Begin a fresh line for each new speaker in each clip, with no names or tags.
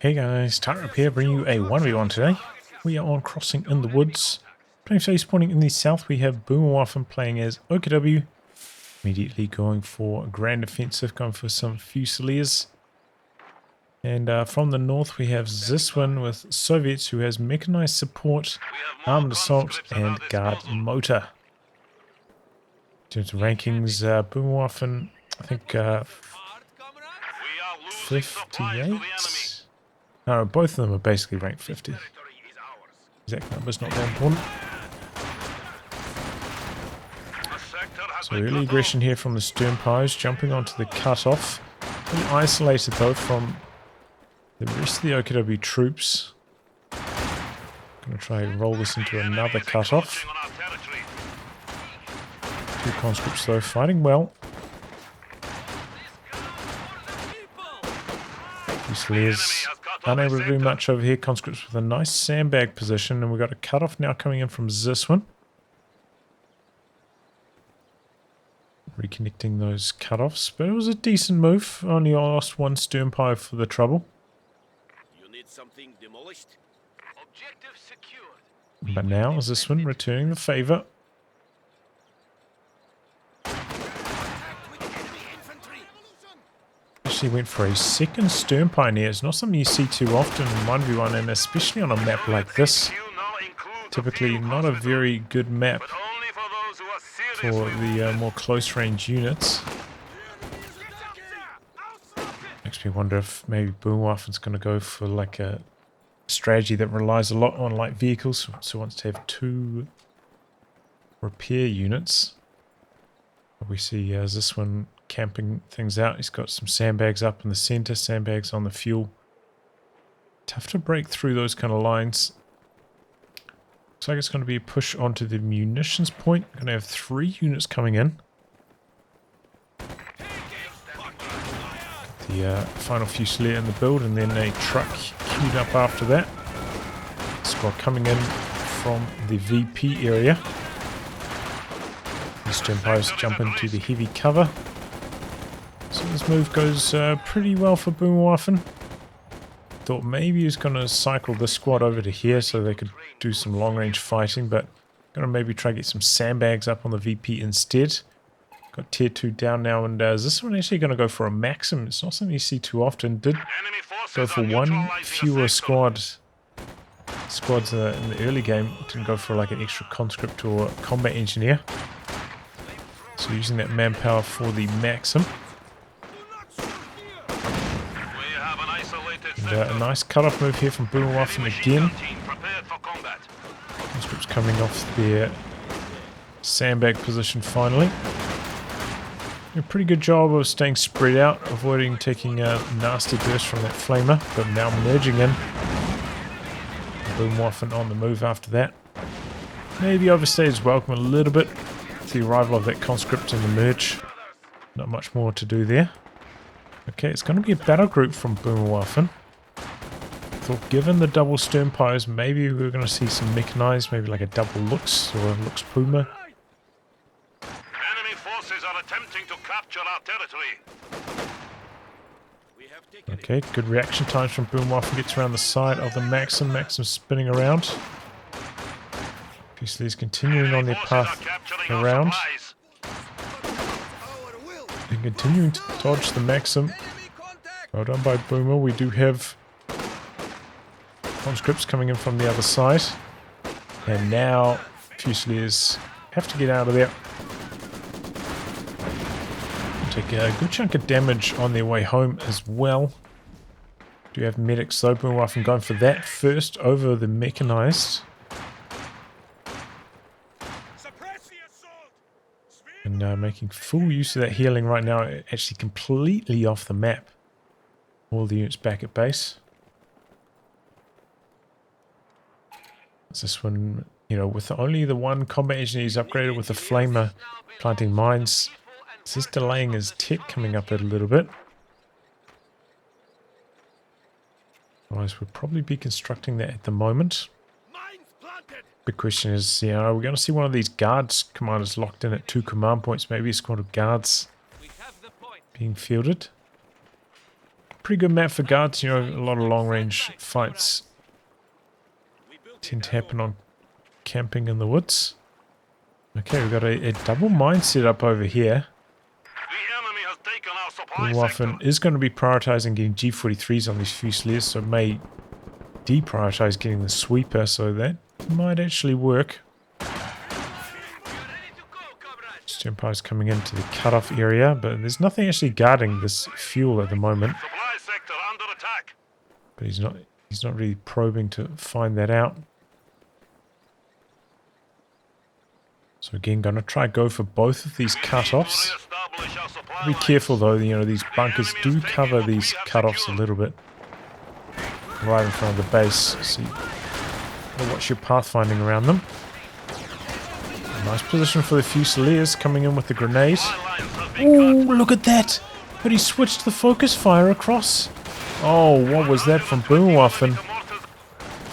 Hey guys, Tightrope here, bringing you a 1v1 today. We are on Crossing in the Woods. Playing phase pointing in the south, we have Boomerwaffen playing as OKW. Immediately going for a grand offensive, going for some Fusiliers. And from the north, we have Zyswen with Soviets, who has mechanized support, armed assault, and guard motor. In terms of rankings, Boomerwaffen, I think 58? No, both of them are basically ranked 50. Exact number's not that important. So early aggression here from the stern pies, jumping onto the cutoff. Pretty isolated though from the rest of the OKW troops. Gonna try and roll this into another cutoff. Two conscripts though fighting well. Fusiliers unable to do much over here. Conscripts with a nice sandbag position, and we've got a cutoff now coming in from Zyswen. Reconnecting those cutoffs, but it was a decent move. Only lost one stern pie for the trouble.
You need something demolished? Objective secured.
But now Zyswen returning the favor. Actually went for a second stern pioneer. It's not something you see too often in 1v1, and especially on a map like this. Typically not a very good map for the more close range units. Makes me wonder if maybe Boomerwaffen's going to go for like a strategy that relies a lot on light vehicles, so wants to have two repair units. We see this one camping things out. He's got some sandbags up in the center, sandbags on the fuel. Tough to break through those kind of lines. Looks like it's going to be a push onto the munitions point. Going to have 3 units coming in. The final Fusilier in the build, and then a truck queued up after that. Squad coming in from the VP area. The stern pies jump into the heavy cover. So this move goes pretty well for Boomerwaffen. Thought maybe he was going to cycle this squad over to here so they could do some long range fighting, but going to maybe try to get some sandbags up on the VP instead. Got tier 2 down now, and is this one actually going to go for a maxim? It's not something you see too often. Did go for one fewer squads in the early game. Didn't go for like an extra conscript or combat engineer. So using that manpower for the maxim. And a nice cut-off move here from Boomerwaffen again. Conscripts coming off their sandbag position finally. A pretty good job of staying spread out, avoiding taking a nasty burst from that flamer, but now merging in. Boomerwaffen on the move after that. Maybe overstayed his welcome a little bit with the arrival of that conscript in the merge. Not much more to do there. Okay, it's going to be a battle group from Boomerwaffen. Thought given the double stern pies, maybe we're going to see some mechanized, maybe like a double Lux or a Lux Puma.
Enemy forces are attempting to capture our territory.
Okay, good reaction times from Boomerwaffen. Gets around the side of the Maxim. Maxim spinning around. Fusiliers continuing on their path around. And continuing to dodge the Maxim. Well done by Boomer. We do have conscripts coming in from the other side. And now Fusiliers have to get out of there. Take a good chunk of damage on their way home as well. Do have medics though. Boomerwaffen going for that first over the mechanized. And making full use of that healing right now. Actually completely off the map. All the units back at base. This one, you know, with only the one combat engineer he's upgraded with the flamer planting mines. This is delaying his tech coming up a little bit. Otherwise, we'll probably be constructing that at the moment. Big question is, you know, we're going to see one of these guards commanders locked in at 2 command points. Maybe a squad of guards being fielded. pretty good map for guards. You know, a lot of long-range fights tend to happen on camping in the woods. Okay, we've got a double mine set up over here. Boomerwaffen is going to be prioritizing getting G43s on these Fusiliers, so may deprioritize getting the sweeper, so that might actually work. Empire's coming into the cutoff area, but there's nothing actually guarding this fuel at the moment. But he's not really probing to find that out. So again, gonna try go for both of these cutoffs. Be careful though, you know, these bunkers do cover these cutoffs a little bit. Right in front of the base. So you gotta watch your pathfinding around them. Nice position for the Fusiliers coming in with the grenade. Oh, look at that! But he switched the focus fire across. Oh, what was that from Boomerwaffen?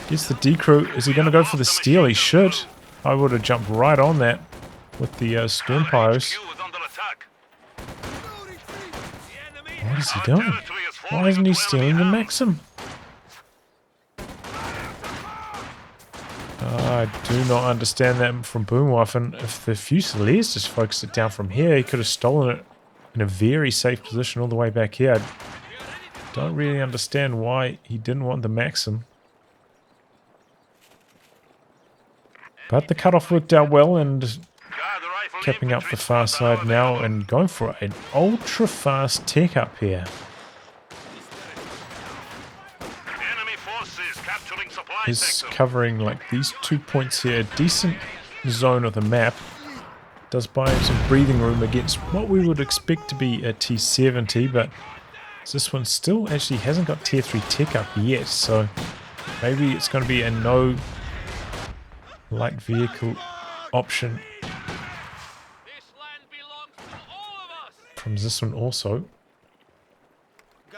Gets the decrew. Is he going to go for the steal? He should. I would have jumped right on that with the Storm Pyros. What is he doing? Why isn't he stealing the Maxim? I do not understand that from Boomerwaffen. If the Fusiliers just focused it down from here, he could have stolen it in a very safe position all the way back here. I don't really understand why he didn't want the Maxim. But the cutoff worked out well, and capping up the far side now and going for an ultra fast tech up here. Is covering like these 2 points here, a decent zone of the map. Does buy him some breathing room against what we would expect to be a T70, but this one still actually hasn't got tier 3 tech up yet, so maybe it's going to be a no light vehicle option from this one also.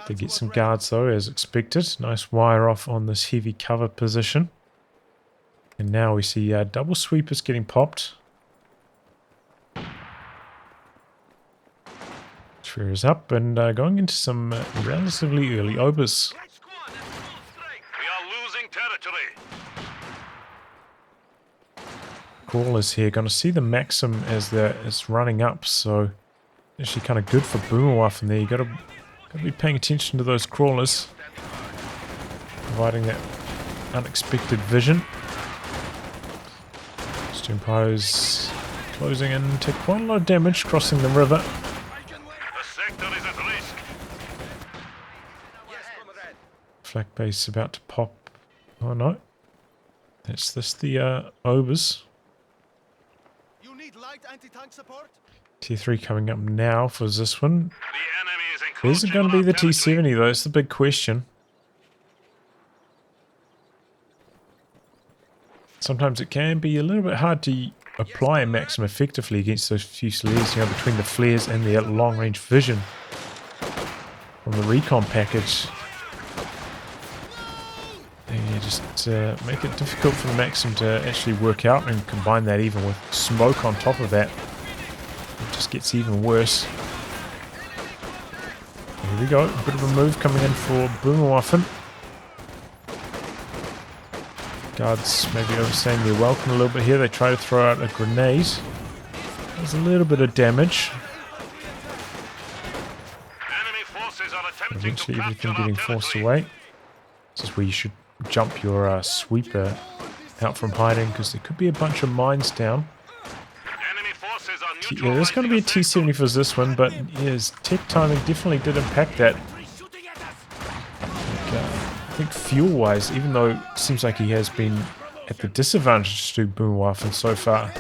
To get some guards though, as expected. Nice wire off on this heavy cover position. And now we see double sweepers getting popped. Sphere is up and going into some relatively early obers.
We are losing territory.
Crawlers here, going to see the Maxim as it's running up, so actually kind of good for Boomerwaffen there. You got to be paying attention to those crawlers, providing that unexpected vision. Storm Pyros closing in, take quite a lot of damage crossing the river.
The sector is at risk.
Flak base about to pop. Oh no, that's this the obers.
You need light anti-tank support?
Tier 3 coming up now for this one.
The enemy is
Is it going to be the T70 though? That's the big question. Sometimes it can be a little bit hard to apply a Maxim effectively against those Fusiliers, you know, between the flares and the long-range vision from the recon package. They just make it difficult for the Maxim to actually work out, and combine that even with smoke on top of that. It just gets even worse. Here we go, a bit of a move coming in for Boomerwaffen. Guards maybe overstaying their welcome a little bit here. They try to throw out a grenade. There's a little bit of damage.
Enemy forces are attempting
Eventually
to
everything
capture
getting
our
forced
territory.
away. This is where you should jump your sweeper out from hiding, because there could be a bunch of mines down.
Enemy forces are
Yeah, there's going to be a
neutralizing the
T70 for this one, but yeah, his tech timing definitely did impact that. I think fuel-wise, even though it seems like he has been at the disadvantage to Boomerwaffen so far.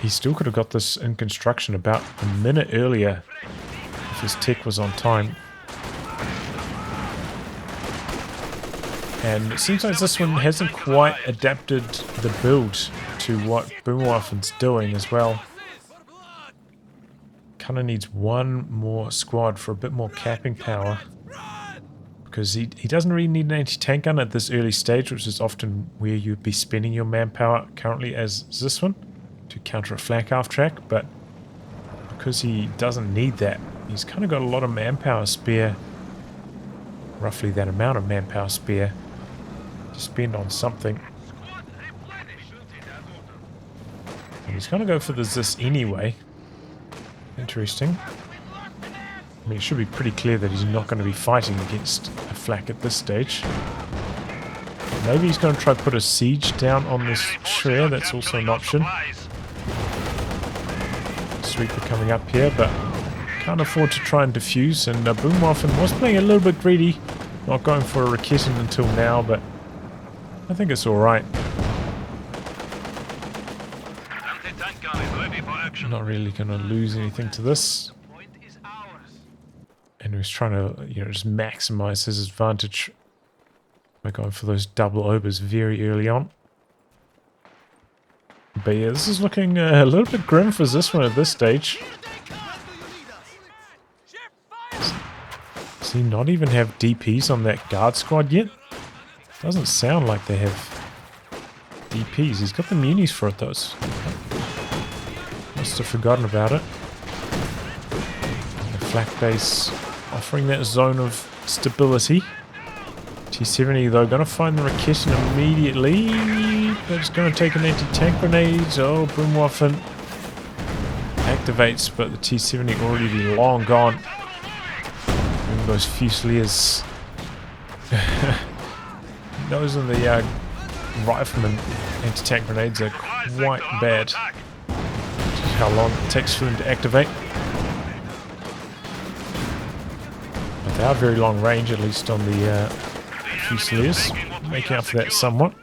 He still could have got this in construction about a minute earlier if his tech was on time. And it seems like this one hasn't quite adapted the build to what Boomerwaffen's doing as well. Kind of needs one more squad for a bit more capping power. Because he doesn't really need an anti-tank gun at this early stage, which is often where you'd be spending your manpower currently as this one. to counter a flak half track, but because he doesn't need that, he's kind of got a lot of manpower spare, roughly that amount of manpower spare to spend on something. And he's going to go for the Zys anyway. Interesting. I mean, it should be pretty clear that he's not going to be fighting against a flak at this stage. Maybe he's going to try to put a siege down on this Shreya. That's also an option. Sweeper coming up here, but can't afford to try and defuse. And Boomerwaffen was playing a little bit greedy, not going for a Raketin until now, but I think it's alright. Not really going to lose anything to this. And he was trying to, you know, just maximize his advantage by going for those double obers very early on. But yeah, this is looking a little bit grim for this one at this stage. Does he not even have DPs on that guard squad yet? Doesn't sound like they have DPs. He's got the munis for it though. Must have forgotten about it. The flak base offering that zone of stability. T70 though, going to find the Raketin immediately, but it's going to take an anti-tank grenade. Oh, Boomerwaffen activates, but the T70 already be long gone. And those Fusiliers, those and the rifleman anti-tank grenades are quite bad. Just how long it takes for them to activate. But they are very long range, at least on the Fusiliers, making up for that somewhat.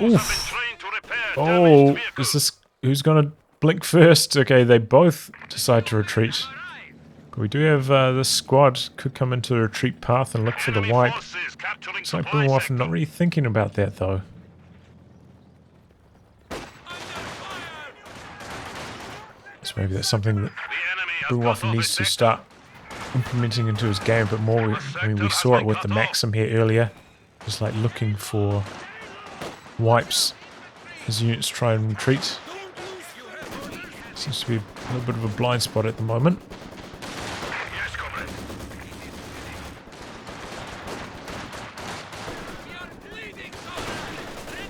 Oof. Oh, is this who's gonna blink first? Okay, they both decide to retreat. But we do have this squad could come into the retreat path and look for the wipe. Looks like Boomerwaffen not really thinking about that though. So maybe that's something that Boomerwaffen needs to start implementing into his game a bit more. I mean, we saw it with the Maxim here earlier, just like looking for wipes as units try and retreat. Seems to be a little bit of a blind spot at the moment.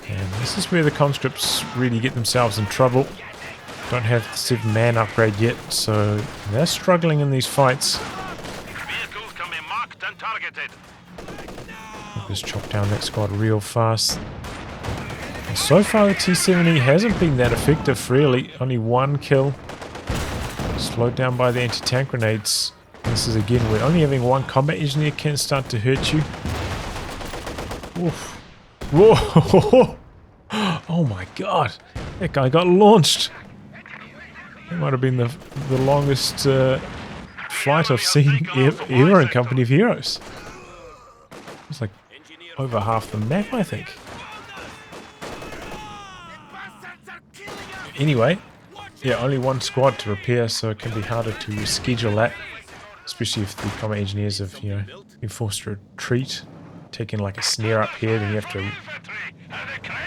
And this is where the conscripts really get themselves in trouble. Don't have the 7-man upgrade yet, so they're struggling in these fights. Just chop down that squad real fast. And so far the T70 hasn't been that effective really. Only one kill. Slowed down by the anti-tank grenades. This is again where only having one combat engineer can start to hurt you. Oof. Whoa! Oh my god! That guy got launched! That might have been the longest flight I've seen ever in Company of Heroes. It's like over half the map, I think. Anyway, yeah, only one squad to repair, so it can be harder to reschedule that. Especially if the combat engineers have, you know, been forced to retreat. Taking like a snare up here, then you have to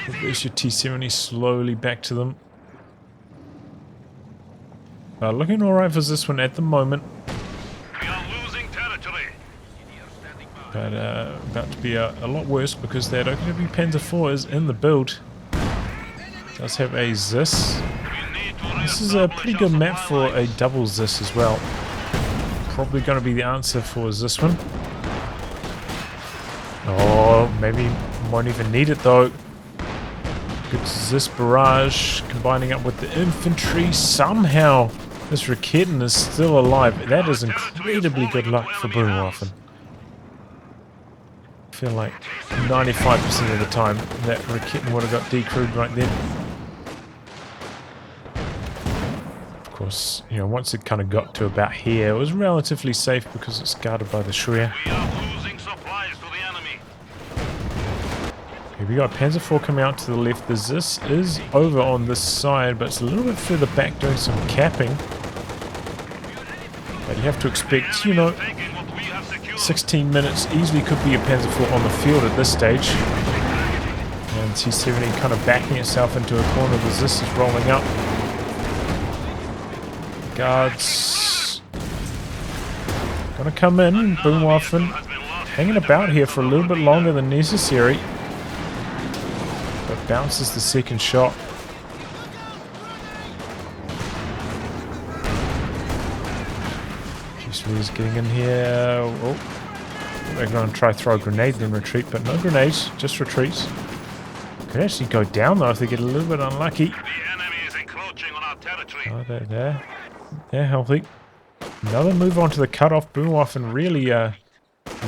reverse your T70 slowly back to them. Looking alright for this one at the moment. But about to be a lot worse because that OKW Panzer IV is in the build. Does have a Zys. This is a pretty good map for a double Zys as well. Probably going to be the answer for this one. Oh, maybe won't even need it though. Good Zys barrage combining up with the infantry. Somehow this Raketin is still alive. That is incredibly good luck for Boomerwaffen. I feel like 95% of the time that Raketin would have got decrewed right then. Of course, you know, once it kind of got to about here, it was relatively safe because it's guarded by the Shreya. Okay, we got Panzer IV coming out to the left. The Zys is over on this side, but it's a little bit further back doing some capping. But you have to expect, you know, 16 minutes easily could be a Panzer IV on the field at this stage. And C-70 kind of backing itself into a corner. The Zys is rolling up. Guards gonna come in. Boomerwaffen hanging about here for a little bit longer than necessary. But bounces the second shot. He's getting in here. Oh, they're going to try throw a grenade then retreat, but no grenades, just retreats. Could actually go down though if they get a little bit unlucky.
The enemy is encroaching on our territory.
Oh, they're there. They're healthy. Another move onto the cutoff. Boomerwaffen really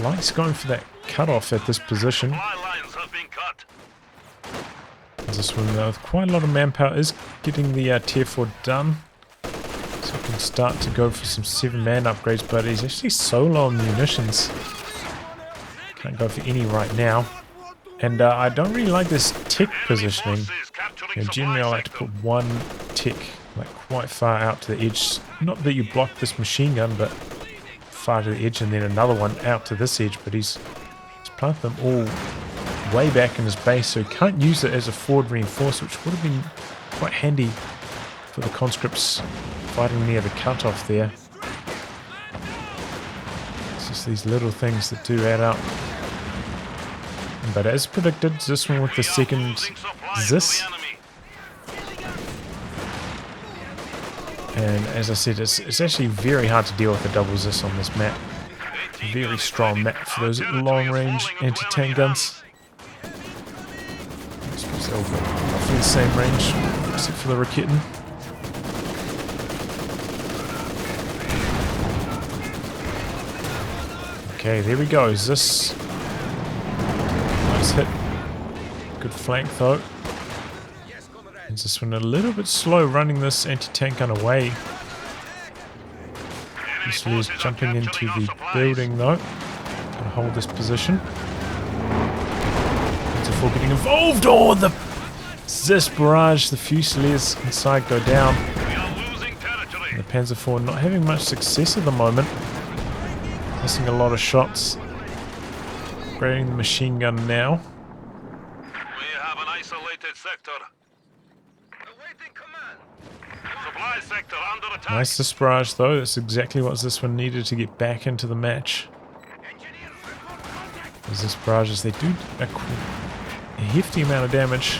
likes going for that cutoff at this position.
Supply lines have been cut.
This one with quite a lot of manpower is getting the tier 4 done. So we can start to go for some 7-man upgrades, but he's actually so low on munitions. Can't go for any right now. And I don't really like this tick positioning. Generally I like to put one tick like quite far out to the edge. Not that you block this machine gun, but far to the edge, and then another one out to this edge. But he's planted them all way back in his base, so he can't use it as a forward reinforce, which would have been quite handy for the conscripts fighting near the cutoff there. It's just these little things that do add up. But as predicted, this one with the second Zys. And as I said, it's actually very hard to deal with the double Zys on this map. Very strong map for those long-range anti-tank guns. I suppose they'll go roughly the same range, except for the Raketen. Okay, there we go. Zys. Nice hit. Good flank though. And this one a little bit slow running this anti-tank gun away. This is jumping into the building though. Gonna hold this position. Before getting involved. Oh, the Zys barrage, the Fusiliers inside go down. And the Panzer IV not having much success at the moment. Missing a lot of shots. Upgrading the machine gun now.
We have an isolated sector. Awaiting command. Supply sector under attack.
Nice Zys barrage though. That's exactly what this one needed to get back into the match. The Zys barrages, they do a hefty amount of damage.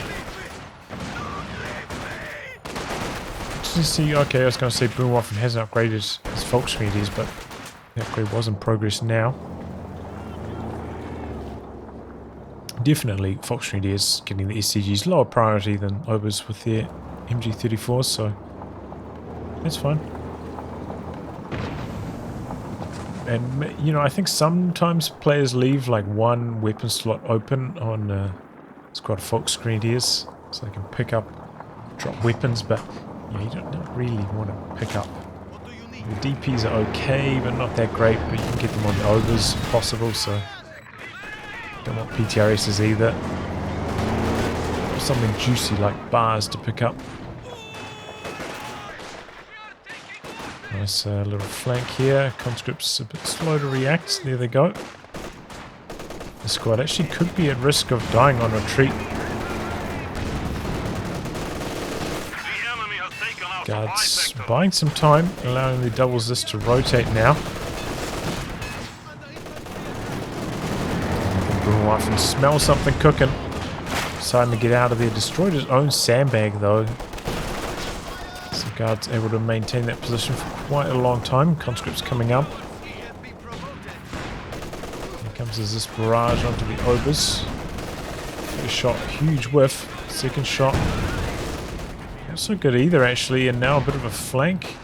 Just to see, okay, I was going to say Boomerwaffen hasn't upgraded his Volksgrenadiers, but the upgrade was in progress now. Definitely Volksgrenadiers getting the SCGs lower priority than Obers with their MG34s, so that's fine. And, you know, I think sometimes players leave like one weapon slot open on squad of Volksgrenadiers so they can pick up, drop weapons, but yeah, you don't really want to pick up. The DPs are okay, but not that great, but you can get them on the Obers if possible, so don't want PTRSs either. Or something juicy like bars to pick up. Nice little flank here. Conscripts a bit slow to react. There they go. The squad actually could be at risk of dying on retreat. Guards buying some time, allowing the double Zys to rotate now. Boomerwaffen smell something cooking. Deciding to get out of there. Destroyed his own sandbag though. So guards able to maintain that position for quite a long time. Conscripts coming up. Here comes this barrage onto the Obers. First shot, huge whiff. Second shot. Not so good either actually, and now a bit of a flank.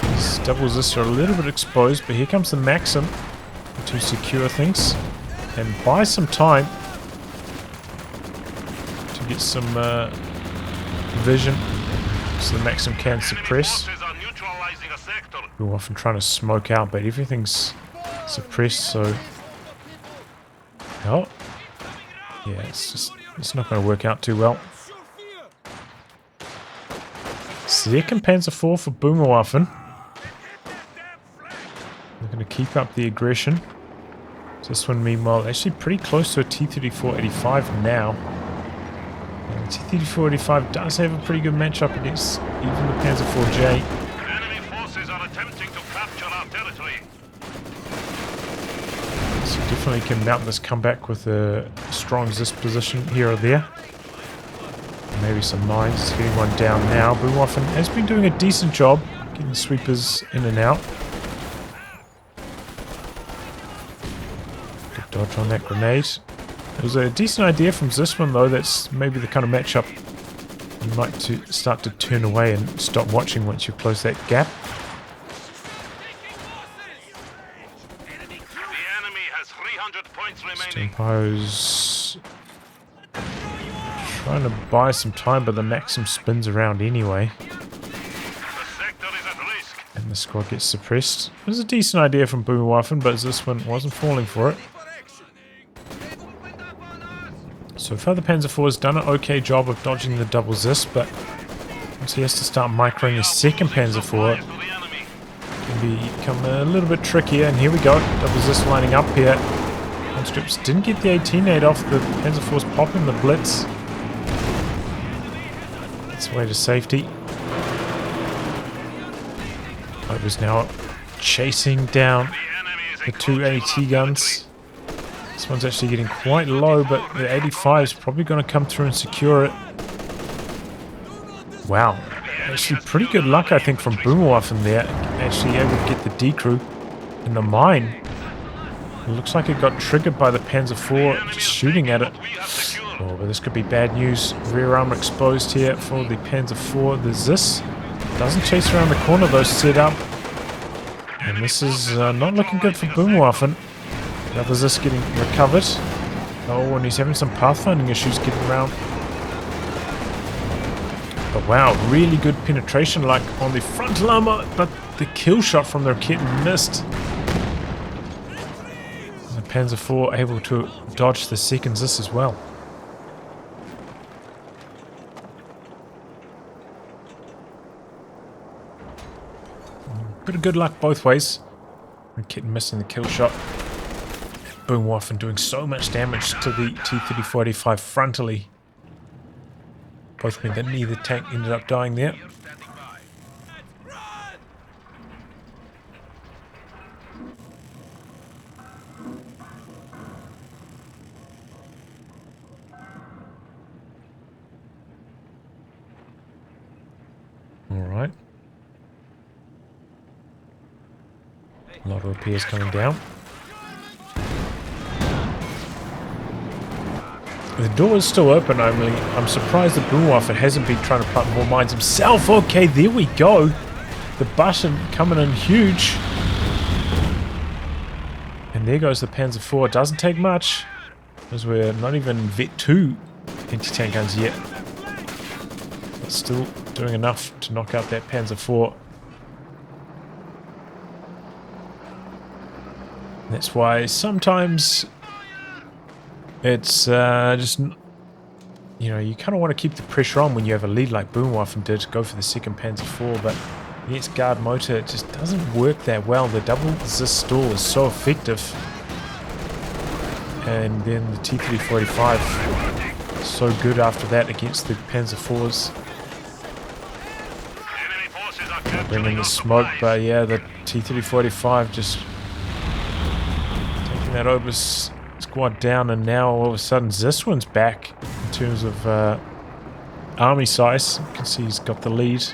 These double Zys are a little bit exposed, but here comes the Maxim to secure things and buy some time to get some vision so the Maxim can suppress. We're often trying to smoke out, but everything's suppressed, so oh yeah, it's not going to work out too well. Second Panzer IV for Boomerwaffen. We're going to keep up the aggression. So this one, meanwhile, actually pretty close to a T-34-85 now. T-34-85 does have a pretty good matchup against even the Panzer IV-J.
Enemy forces are attempting to capture our territory.
So definitely can mount this comeback with a strong Zis position here or there. Maybe some mines. Getting one down now. Boomerwaffen has been doing a decent job getting sweepers in and out. Good dodge on that grenade. It was a decent idea from Zyswen though. That's maybe the kind of matchup you might start to turn away and stop watching once you close that gap.
The enemy has 300 points remaining.
Empire's trying to buy some time, but the Maxim spins around anyway.
The sector is at risk.
And the squad gets suppressed. It was a decent idea from Boomerwaffen, but Zyswen wasn't falling for it. So far the Panzer IV has done an okay job of dodging the double Zis, but once he has to start microing his second Panzer IV,
To the enemy.
it can become a little bit trickier. And here we go, double Zis lining up here. Conscripts didn't get the 18-8 off the Panzer IV's popping the Blitz. It's way to safety. I was now chasing down the two AT guns. This one's actually getting quite low, but the 85 is probably going to come through and secure it. Wow. Actually pretty good luck, I think, from Boomerwaffen there. Actually able to get the decrew in the mine. It looks like it got triggered by the Panzer IV just shooting at it. Oh, but this could be bad news. Rear arm exposed here for the Panzer IV. The Zis doesn't chase around the corner though, set up. And this is not looking good for Boomerwaffen. The other Zis getting recovered. Oh, and he's having some pathfinding issues getting around. But wow, really good penetration like on the frontal armor, but the kill shot from the rocket missed. The Panzer IV able to dodge the second Zis as well. Bit of good luck both ways. Rocket missing the kill shot. Boomerwaffen doing so much damage to the T-34-85 frontally. Both meant that neither tank ended up dying there. Alright. A lot of repairs coming down. The door is still open. I'm surprised that Boomerwaffen hasn't been trying to plant more mines himself. Okay, there we go. The button coming in huge. And there goes the Panzer IV. It doesn't take much, because we're not even Vet 2 anti-tank guns yet. But still doing enough to knock out that Panzer IV. That's why sometimes it's just, you know, you kind of want to keep the pressure on when you have a lead like Boomerwaffen did. Go for the second Panzer IV, but against guard motor it just doesn't work that well. The double Zis stall is so effective. And then the T-34-85 so good after that against the Panzer IVs.
Enemy forces are capturing
Bringing the smoke, but yeah, the T-34-85 just taking that over squad down, and now all of a sudden Zyswen's back in terms of army size. You can see he's got the lead.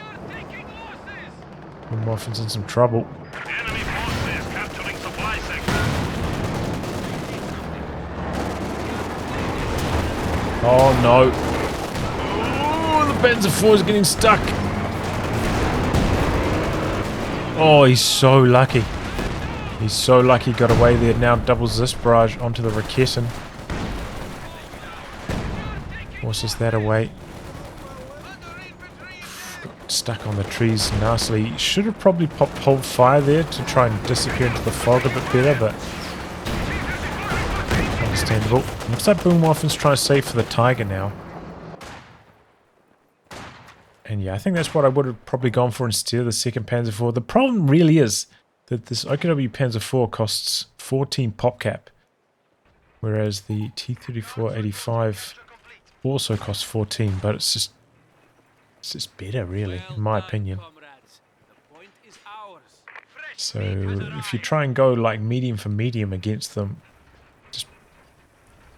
Boomerwaffen's in some trouble.
Enemy forces capturing supply sector.
Oh no. Oh, the Panzer IV is getting stuck. Oh, he's so lucky. He's so lucky he got away there. Now double Zis barrage onto the Raketin. Forces that away. Got stuck on the trees nicely. Should have probably hold fire there to try and disappear into the fog a bit better, but understandable. Looks like Boomerwaffen's trying to save for the Tiger now. And yeah, I think that's what I would have probably gone for instead of the second Panzer IV. The problem really is that this OKW Panzer IV costs 14 pop cap, whereas the T-34-85 also costs 14, but it's just better, really, in my opinion. So if you try and go like medium for medium against them, just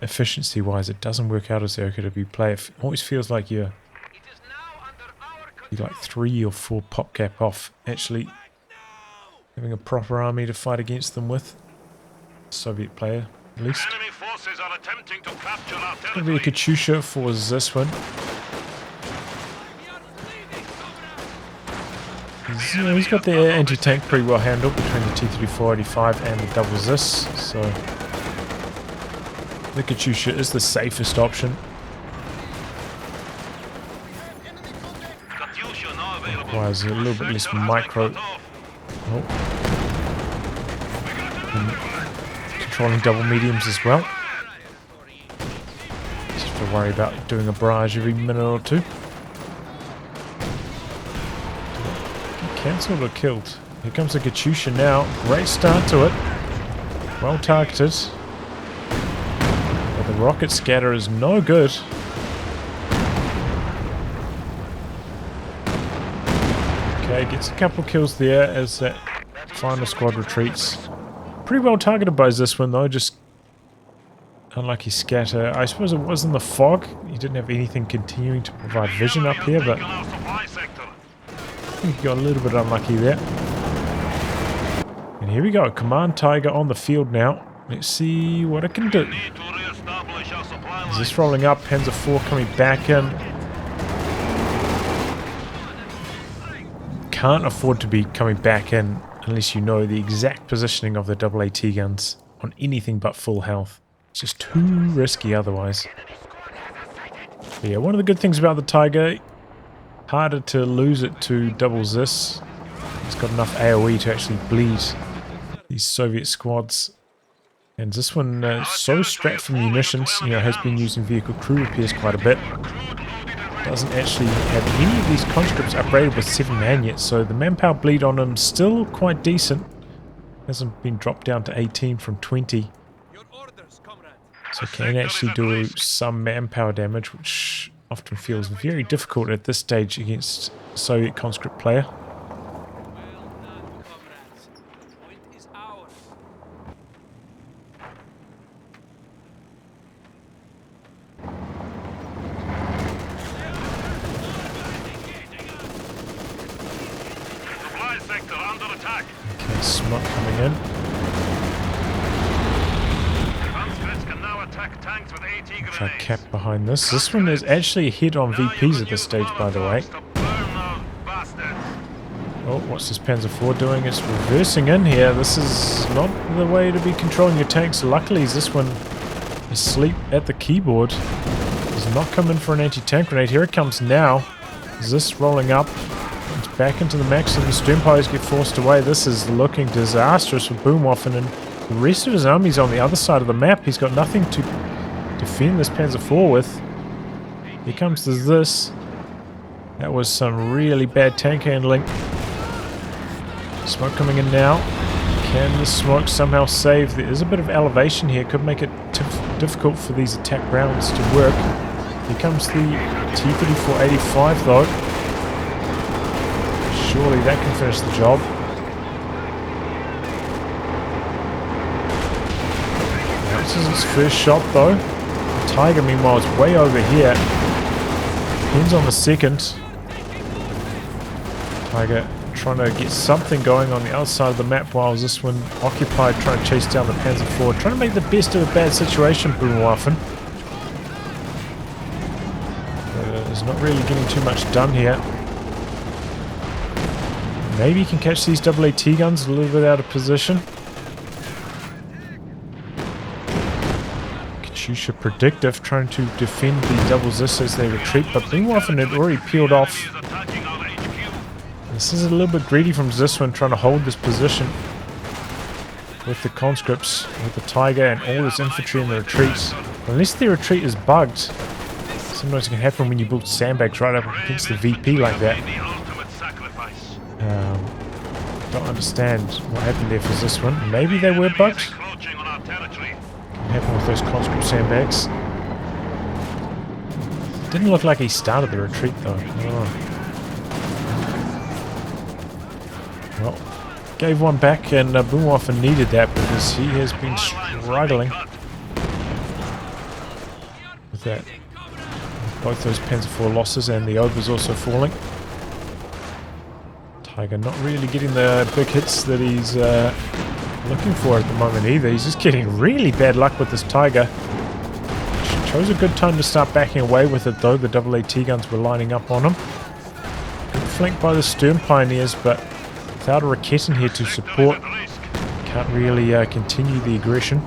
efficiency-wise, it doesn't work out as okay to play. It always feels like you're like 3 or 4 pop cap off actually having a proper army to fight against them with. Soviet player, at least.
Enemy forces are attempting to capture our
It's going to be a
territory.
Katyusha for Zyswen. He's got the anti-tank pretty well handled between the T-34-85 and the double Zys, so the Katyusha is the safest option.
Katyusha now available.
Requires a little bit less
Sector has been
micro.
cut off.
Oh. Controlling double mediums as well. Just have to worry about doing a barrage every minute or two. Cancelled or killed? Here comes the Katyusha now. Great start to it. Well targeted. But the rocket scatter is no good. Okay, gets a couple kills there as that final squad retreats. Pretty well targeted by this one though, just unlucky scatter. I suppose it was in the fog. He didn't have anything continuing to provide vision up here, but
Taken our supply sector.
he got a little bit unlucky there. And here we go, Command Tiger on the field now. Let's see what it can do.
Need to re-establish our supply
Is
lines.
this rolling up? Panzer IV coming back in. Can't afford to be coming back in unless you know the exact positioning of the AAT guns on anything but full health. It's just too risky otherwise. But yeah, one of the good things about the Tiger, harder to lose it to double Zys. It's got enough AoE to actually bleed these Soviet squads. And this one is so strapped for munitions, you know, has been using vehicle crew repairs quite a bit. Doesn't actually have any of these conscripts upgraded with 7-man yet, so the manpower bleed on him still quite decent. Hasn't been dropped down to 18 from 20. So can actually do some manpower damage, which often feels very difficult at this stage against a Soviet conscript player.
Supply sector under attack.
Okay, smoke coming in.
Conscripts can now attack tanks with AT grenades.
Try cap behind this. This one is actually ahead on VPs at this stage, by the way.
To burn those bastards.
Oh, what's this Panzer IV doing? It's reversing in here. This is not the way to be controlling your tanks. Luckily, this one is asleep at the keyboard. Does not come in for an anti-tank grenade. Here it comes now. Is this rolling up? It's back into the maximum. Sternpires get forced away. This is looking disastrous for Boomerwaffen, and the rest of his army's on the other side of the map. He's got nothing to defend this Panzer IV with. Here comes this. That was some really bad tank handling. Smoke coming in now. Can the smoke somehow save? There is a bit of elevation here. Could make it difficult for these attack rounds to work. Here comes the T-34-85 though. Surely that can finish the job. Now, this is his first shot though. The Tiger meanwhile is way over here. Depends on the second. Tiger trying to get something going on the outside of the map while this one occupied trying to chase down the Panzer IV. Trying to make the best of a bad situation, Boomerwaffen. Is not really getting too much done here. Maybe he can catch these AAT guns a little bit out of position. Katyusha predictive, trying to defend the double Zys as they retreat, but Boomerwaffen had already peeled off.
Is attacking our HQ.
This is a little bit greedy from Zyswen trying to hold this position with the conscripts, with the Tiger and all this infantry in the retreats. Unless the retreat is bugged, sometimes it can happen when you build sandbags right up against the VP like that.
The ultimate sacrifice.
Don't understand what happened there for Zyswen. Maybe they were bugged.
Encroaching on our territory.
Can happen with those conscript sandbags. Didn't look like he started the retreat though. Oh. Well, gave one back, and Boomerwaffen needed that because he has been struggling with that. Both those Panzer IV losses, and the Ober's also falling. Tiger not really getting the big hits that he's looking for at the moment either. He's just getting really bad luck with this Tiger. Chose a good time to start backing away with it though. The AAT guns were lining up on him. Good flanked by the Stern Pioneers, but without a Rakett in here to support, can't really continue the aggression.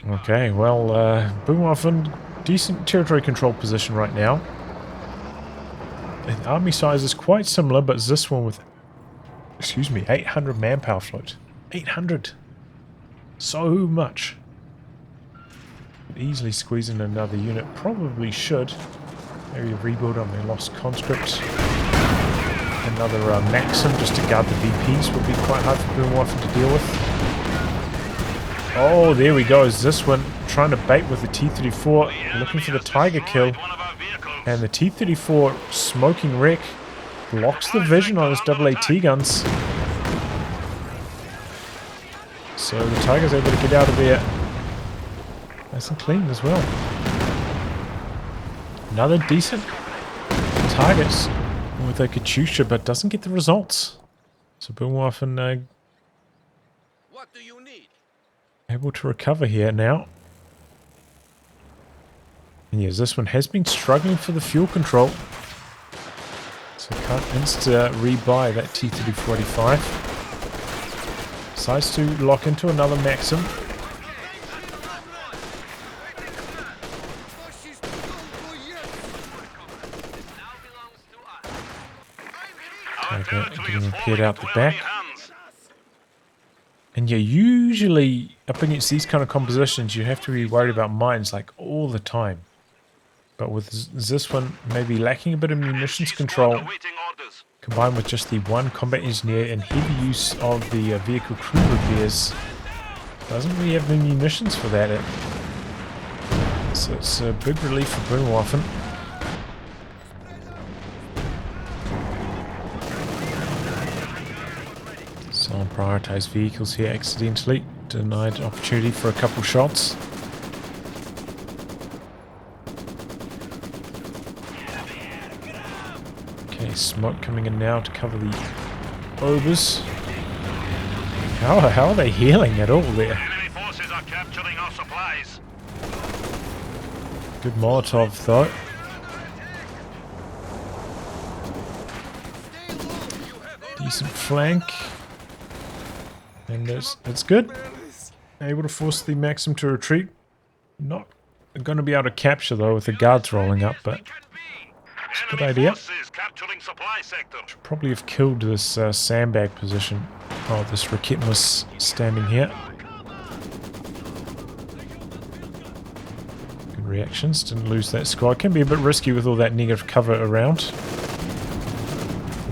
Okay, well, Boomerwaffen, decent territory control position right now. The army size is quite similar, but Zyswen with, 800 manpower float. 800! So much. Easily squeeze in another unit. Probably should. Maybe a rebuild on their lost conscript. Another Maxim just to guard the VPs would be quite hard for Boomerwaffen to deal with. Oh, there we go. Zyswen trying to bait with the T-34, looking for the Tiger kill. And the T-34 smoking wreck blocks the vision on his AAT guns. So the Tiger's able to get out of there nice and clean as well. Another decent targets with a Katyusha, but doesn't get the results. So Boomerwaffen
What do you need?
able to recover here now. And yes, this one has been struggling for the fuel control. So can't rebuy that T-3485. Decides to lock into another Maxim. Okay, getting repaired out the back. And yeah, usually up against these kind of compositions, you have to be worried about mines like all the time. But with this one maybe lacking a bit of munitions control, combined with just the one combat engineer and heavy use of the vehicle crew repairs, doesn't really have the munitions for that. So it's a big relief for Boomerwaffen. Someone prioritized vehicles here accidentally, denied opportunity for a couple shots. Okay, smoke coming in now to cover the Obers. How are they healing at all there?
Enemy forces are capturing our supplies.
Good Molotov though. Decent flank. And it's good. Able to force the Maxim to retreat. Not going to be able to capture though with the guards rolling up, but it's a good idea. Should probably have killed this sandbag position. Oh, this Rakett was standing here. Good reactions. Didn't lose that squad. Can be a bit risky with all that negative cover around. Here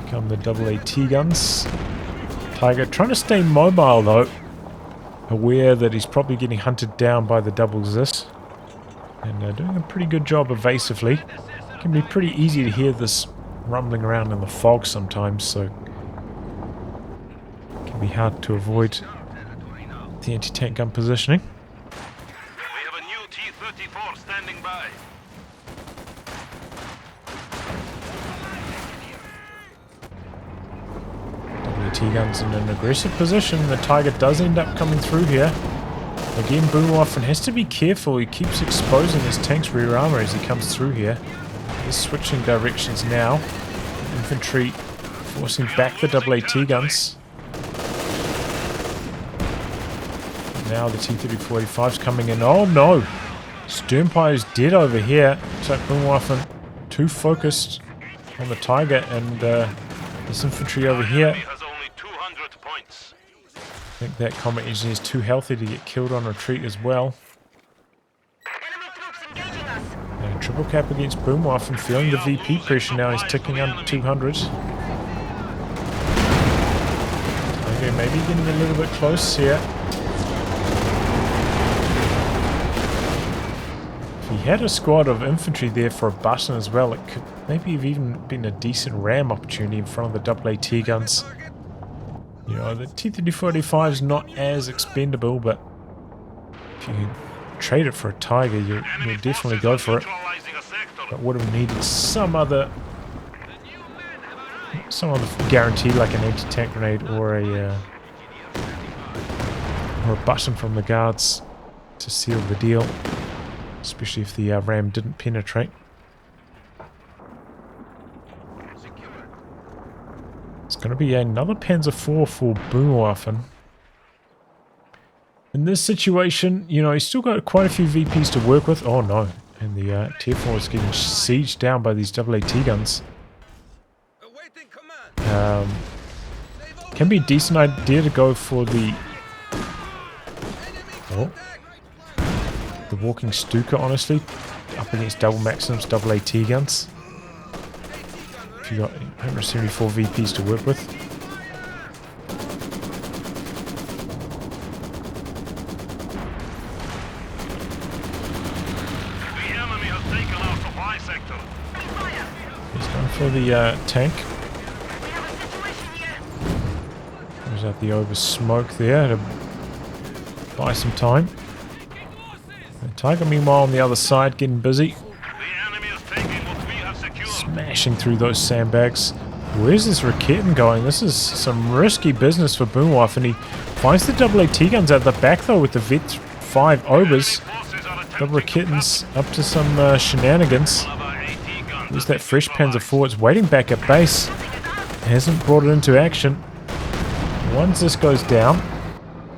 come the AAT guns. Tiger trying to stay mobile though, aware that he's probably getting hunted down by the double Zys, and doing a pretty good job evasively. It can be pretty easy to hear this rumbling around in the fog sometimes, so it can be hard to avoid the anti-tank gun positioning.
We have a new T-34 standing by.
T-guns in an aggressive position. The Tiger does end up coming through here. Again, Boomerwaffen has to be careful. He keeps exposing his tank's rear armor as he comes through here. He's switching directions now. Infantry forcing back the AAT guns. Now the T-3485's coming in. Oh no! Sternpire is dead over here. Looks like Boomerwaffen too focused on the Tiger and this infantry over here. I think that combat engineer is too healthy to get killed on retreat as well. And triple cap against Boomerwaffen, feeling the VP pressure now. He's ticking under 200. maybe getting a little bit close here. If he had a squad of infantry there for a button as well, it could maybe have even been a decent ram opportunity in front of the AAT guns. You know, the T-34-85 is not as expendable, but if you trade it for a Tiger, you'll definitely go for it. But would have needed some other guarantee, like an anti-tank grenade or a button from the guards to seal the deal, especially if the ram didn't penetrate. It's going to be another Panzer IV for Boomerwaffen. In this situation, you know, he's still got quite a few VPs to work with. Oh no, and the Tier 4 is getting sieged down by these AAT guns. Can be a decent idea to go for the walking Stuka, honestly, up against double Maxims, AAT guns. If you got 174 VPs to work with. He's going for the tank. There's out the over smoke there to buy some time. The Tiger, meanwhile, on the other side, getting busy. Smashing through those sandbags. Where's this Raketen going? This is some risky business for Boomerwaffen. He finds the AAT guns at the back, though, with the Vet 5 Obers. The Raketens up to some shenanigans. There's that fresh Panzer IV. It's waiting back at base. Hasn't brought it into action. Once this goes down,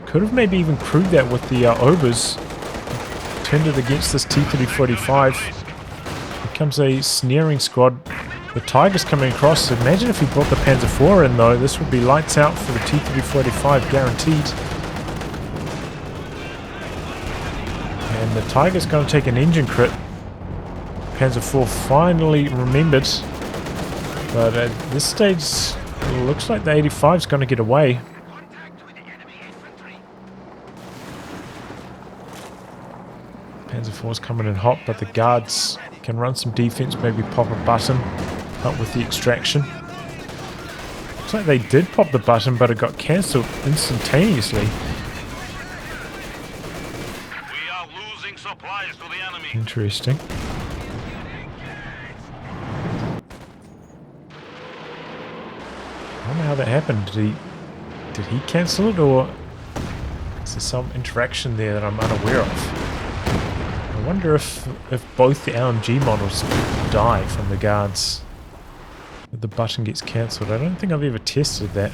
could have maybe even crewed that with the Obers. Turned it against this T-34-85. Here comes a snaring squad. The Tiger's coming across. Imagine if he brought the Panzer IV in, though. This would be lights out for the T-34-85, guaranteed. And the Tiger's going to take an engine crit. Panzer IV finally remembered. But at this stage, it looks like the 85 is going to get away. Panzer IV is coming in hot, but the guards can run some defense, maybe pop a button, help with the extraction. Looks like they did pop the button, but it got cancelled instantaneously.
We are losing supplies to the enemy.
Interesting. I don't know how that happened. Did he cancel it, or is there some interaction there that I'm unaware of? I wonder if both the LMG models die from the guards, if the button gets cancelled. I don't think I've ever tested that.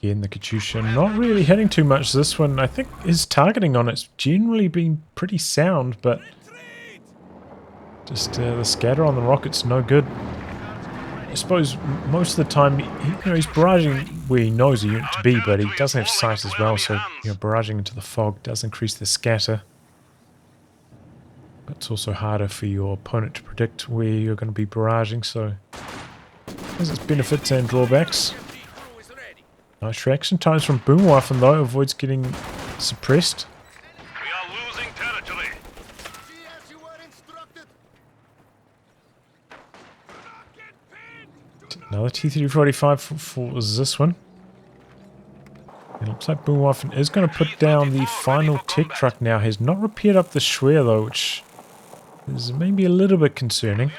Again, the Katyusha not really hitting too much. This one, I think his targeting on it's generally been pretty sound, but just the scatter on the rocket's no good. I suppose most of the time, he's barraging where he knows a unit to be, but he doesn't have sight as well, so barraging into the fog does increase the scatter. But it's also harder for your opponent to predict where you're going to be barraging, so there's its benefits and drawbacks. Nice reaction times from Boomerwaffen, though, avoids getting suppressed.
We are losing territory.
Another T-34-85 for Zyswen. It looks like Boomerwaffen is going to put down the final tech truck now. Has not repaired up the Schwer, though, which is maybe a little bit concerning.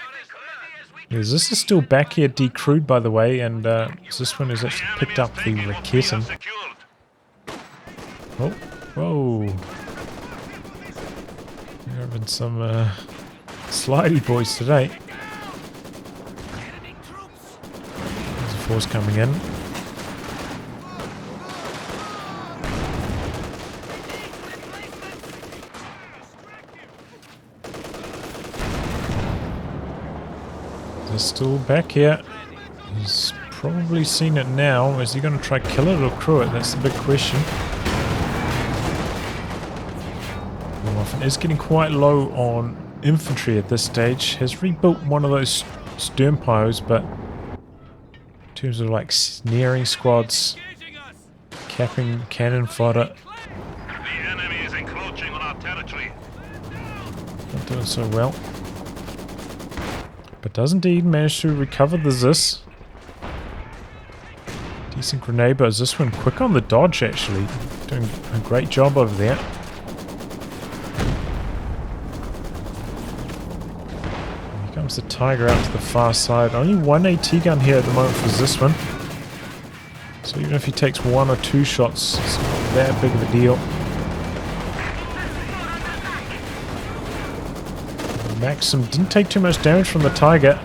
Yes, this is still back here decrewed, by the way, and this one has actually picked up the Raketen. Oh, whoa. There have been some slidey boys today. There's a force coming in. Still back here. He's probably probably seen it now. Is he going to try kill it or crew it? That's the big question. Boomerwaffen is getting quite low on infantry at this stage. Has rebuilt one of those stern piles, but in terms of like snaring squads, capping cannon fodder,
The enemy is encroaching on our territory.
not doing so well. But does indeed manage to recover the Zys. Decent grenade, but Zyswen quick on the dodge actually. Doing a great job over there. Here comes the Tiger out to the far side. Only one AT gun here at the moment for Zyswen. So even if he takes one or two shots, it's not that big of a deal. Maxim didn't take too much damage from the Tiger.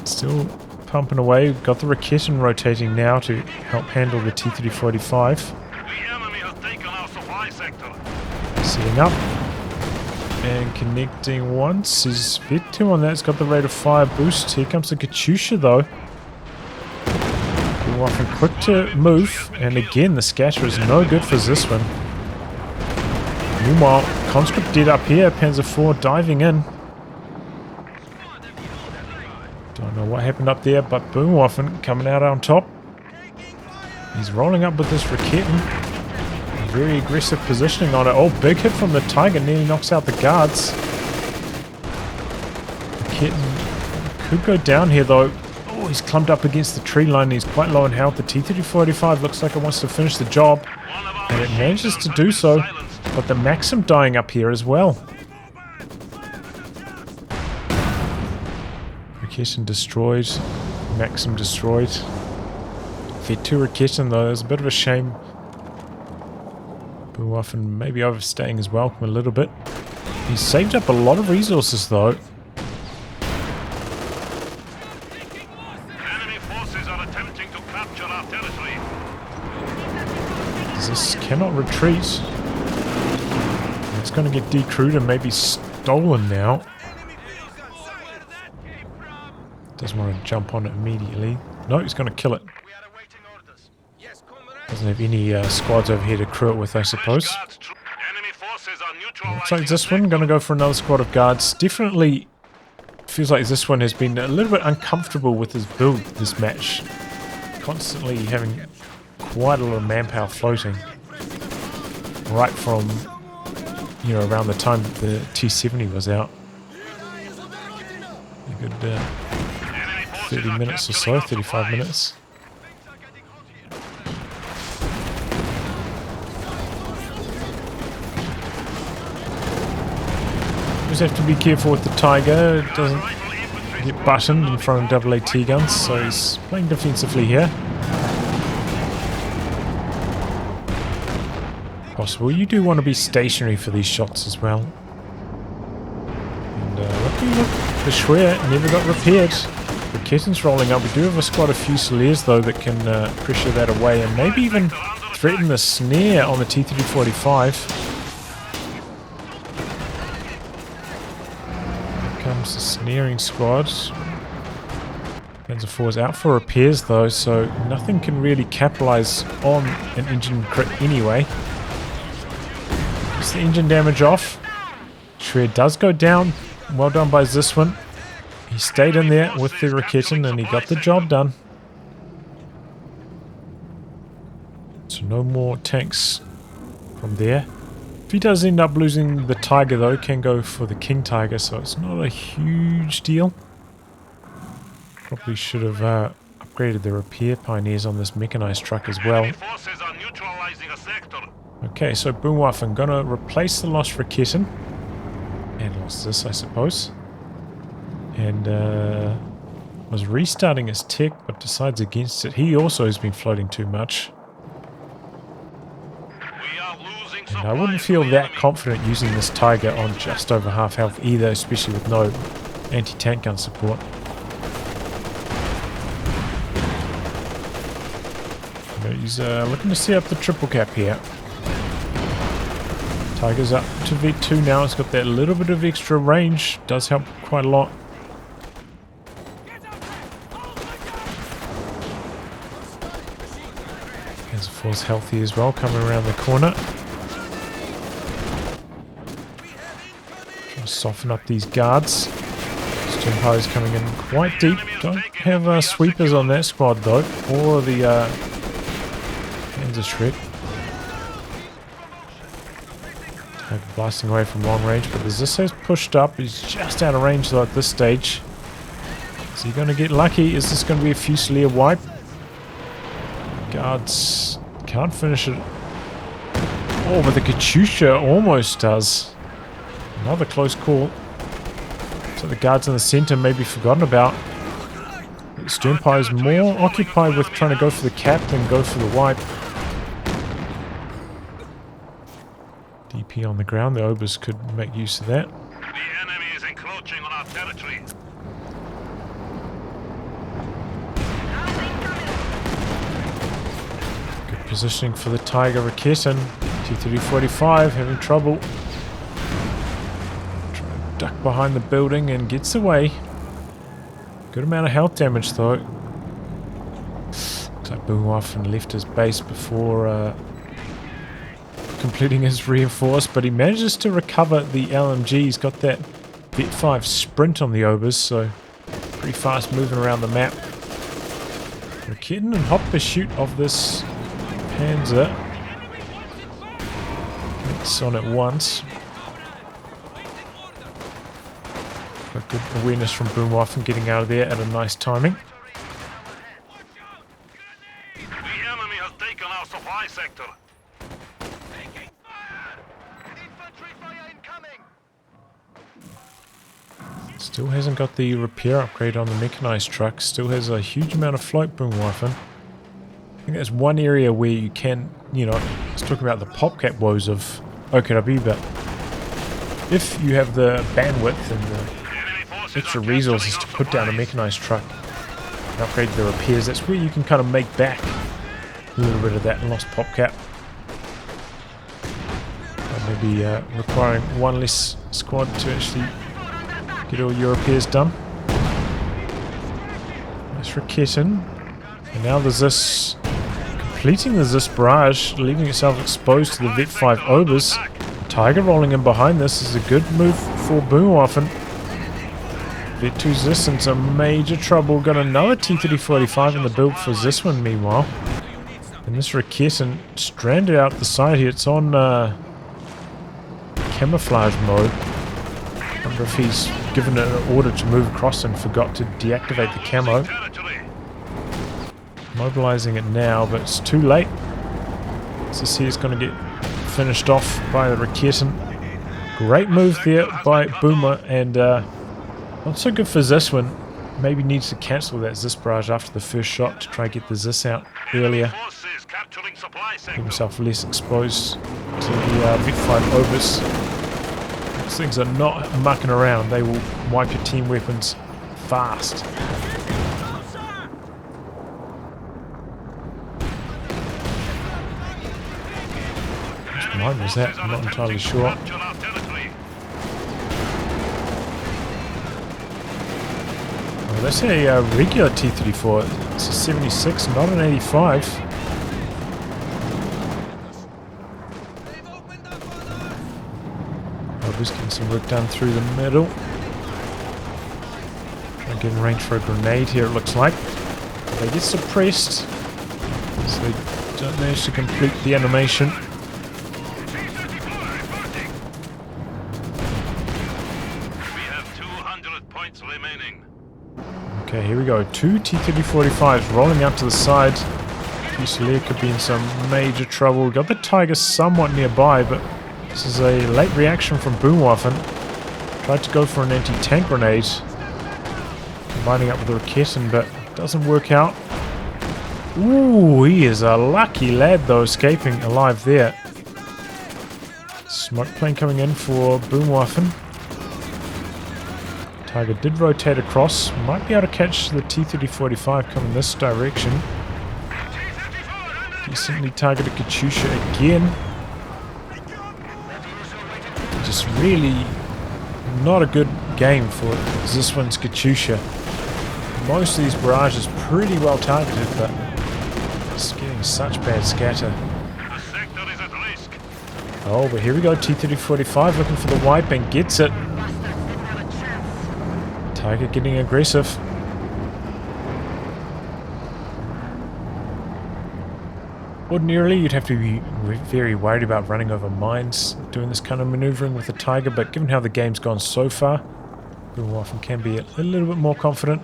Still pumping away. Got the Raketin rotating now to help handle the T-3485.
The enemy has taken our supply sector.
Setting up. And connecting once. He's bit two on that. It's got the rate of fire boost. Here comes the Katyusha though. Boomerwaffen quick to move. And again, the scatter is no good for Zyswen. Meanwhile, Conscript dead up here. Panzer IV diving in. Don't know what happened up there, but Boomerwaffen coming out on top. He's rolling up with this Raketin. Very aggressive positioning on it. Oh, big hit from the Tiger. Nearly knocks out the guards. Raketin could go down here though. Oh, he's clumped up against the tree line. He's quite low in health. The T-3485 looks like it wants to finish the job. And it manages to do so. But the Maxim dying up here as well. Raketin destroyed. Maxim destroyed. Fed to Raketin though. There's a bit of a shame. Boomerwaffen maybe overstaying his welcome a little bit. He's saved up a lot of resources though.
Enemy forces are attempting to capture our territory.
This cannot retreat. It's going to get decrewed and maybe stolen now. Doesn't want to jump on it immediately. No, he's going to kill it. Doesn't have any squads over here to crew it with, I suppose.
Enemy forces are
Looks like this one going to go for another squad of guards. Definitely feels like this one has been a little bit uncomfortable with his build this match. Constantly having quite a lot of manpower floating. Right from, you know, around the time that the T-70 was out. A good 30 minutes or so, 35 minutes. Just have to be careful with the Tiger. It doesn't get buttoned in front of double AT guns, so he's playing defensively here. Possible. You do want to be stationary for these shots as well. And look, the Schwer never got repaired. The Raketin's rolling up. We do have a squad of Fusiliers though that can pressure that away and maybe even threaten the snare on the T-3485. Here comes the snaring squad. Panzer IV is out for repairs though, so nothing can really capitalize on an engine crit anyway. The engine damage off. Schwer does go down. Well done by Zyswen. He stayed in there with the Raketin and he got the job done. So no more tanks from there. If he does end up losing the Tiger though, can go for the King Tiger, so it's not a huge deal. Probably should have upgraded the repair pioneers on this mechanized truck as well.
forces are neutralizing a sector.
Okay, so Boomerwaffen gonna replace the lost Raketin. And lost this, I suppose. And was restarting his tech, but decides against it. He also has been floating too much.
We are losing
And I wouldn't feel that confident using this Tiger on just over half health either, especially with no anti-tank gun support. He's looking to set up the triple cap here. Tiger's up to V2 now. It's got that little bit of extra range. Does help quite a lot. Rifle's healthy as well, coming around the corner. Trying to soften up these guards. Stimpo's coming in quite deep. Don't have sweepers on that squad though, or the Panzer blasting away from long range, but the Zyswen's pushed up. He's just out of range though at this stage. Is he going to get lucky? Is this going to be a Fusilier wipe? Guards can't finish it. Oh, but the Katyusha almost does. Another close call. So the guards in the center may be forgotten about. Stimpo is more occupied with trying to go for the cap than go for the wipe. DP on the ground. The Obers could make use of that.
The enemy is encroaching on our territory.
Good positioning for the Tiger Raketin. T-3045 having trouble. Trying to duck behind the building and gets away. Good amount of health damage though. Looks like Boomerwaffen left his base before completing his reinforce, but he manages to recover the LMG. He's got that Vet 5 sprint on the Obers, so pretty fast moving around the map. Raketin and hot pursuit of this Panzer. It's on at once. Got good awareness from Boomerwaffen getting out of there at a nice timing.
The enemy has taken our supply sector.
Still hasn't got the repair upgrade on the mechanized truck. Still has a huge amount of float Boomerwaffen. I think that's one area where you can, you know, let's talk about the popcap woes of OKW, but if you have the bandwidth and the extra resources to put down a mechanized truck and upgrade the repairs, that's where you can kind of make back a little bit of that lost popcap. Maybe requiring one less squad to actually get all your repairs done. Nice Raketin. And now there's this completing the Zys barrage, leaving itself exposed to the Vet 5 Obers. Tiger rolling in behind this is a good move for Boomerwaffen. Vet 2 Zys in some major trouble. Got another T-3045 in the build for Zyswen meanwhile. And this Raketin stranded out the side here. It's on camouflage mode. I wonder if he's given an order to move across and forgot to deactivate the camo. Mobilizing it now, but it's too late. This here is going to get finished off by the Raketin. Great move there by Boomer, and not so good for Zyswen. Maybe needs to cancel that Zys barrage after the first shot to try and get the Zys out earlier. Get himself less exposed to the Vet 5 Obers. These things are not mucking around. They will wipe your team weapons fast. Which mine was that? I'm not entirely sure. Oh, that's a regular T-34. It's a 76, not an 85. Just getting some work done through the middle. Trying to get in range for a grenade here, it looks like. They get suppressed, so they don't manage to complete the animation.
We have 200 points remaining.
Okay, here we go. Two T-3045s rolling out to the side. Fusilier could be in some major trouble. Got the Tiger somewhat nearby, but this is a late reaction from Boomerwaffen. Tried to go for an anti-tank grenade, combining up with the Raketin, but doesn't work out. Ooh, he is a lucky lad though, escaping alive there. Smoke plane coming in for Boomerwaffen. Tiger did rotate across. Might be able to catch the T-3045 coming this direction. Decently targeted Katyusha again. Just really not a good game for Zyswen's Katyusha. Most of these barrages pretty well targeted, but it's getting getting such bad scatter.
The sector is at risk.
Oh, but here we go. T-30-45 looking for the wipe and gets it. Tiger getting aggressive. Ordinarily, you'd have to be very worried about running over mines doing this kind of maneuvering with the Tiger, but given how the game's gone so far, Boomerwaffen can be a little bit more confident.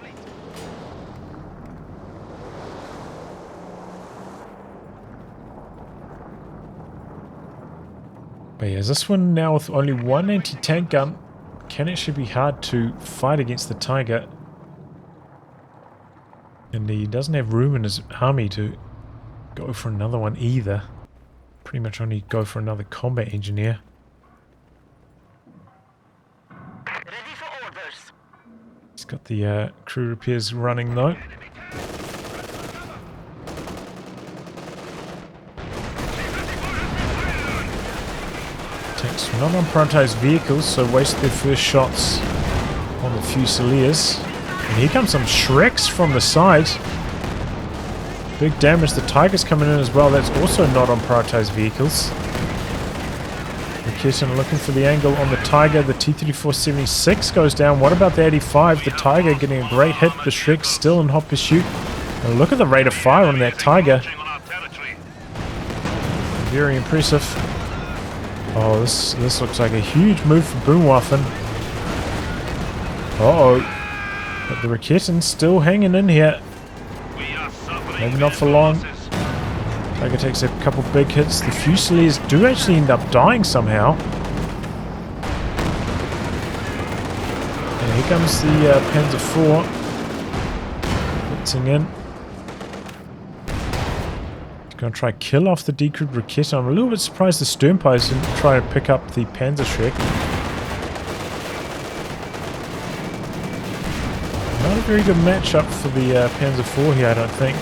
But yeah, this one now with only one anti-tank gun can actually be hard to fight against the Tiger. And he doesn't have room in his army to go for another one either. Pretty much only go for another combat engineer.
Ready for orders.
He's got the crew repairs running though. Tanks not on prioritized vehicles, so waste their first shots on the Fusiliers. And here comes some Shreks from the side. Big damage. The Tiger's coming in as well. That's also not on prioritized vehicles. Raketin looking for the angle on the Tiger. The T-34-76 goes down. What about the 85? The Tiger getting a great hit. The Shrek's still in hot pursuit. And look at the rate of fire on that Tiger. Very impressive. Oh, this looks like a huge move for Boomerwaffen. Uh-oh. But the Raketin's still hanging in here. Maybe not for long. Tiger takes a couple big hits. The Fusiliers do actually end up dying somehow. And here comes the Panzer IV. Blitzing in. He's going to try kill off the decrewed Raketin. I'm a little bit surprised the Sturmpires didn't try to pick up the Panzer Shrek. Not a very good matchup for the Panzer IV here, I don't think.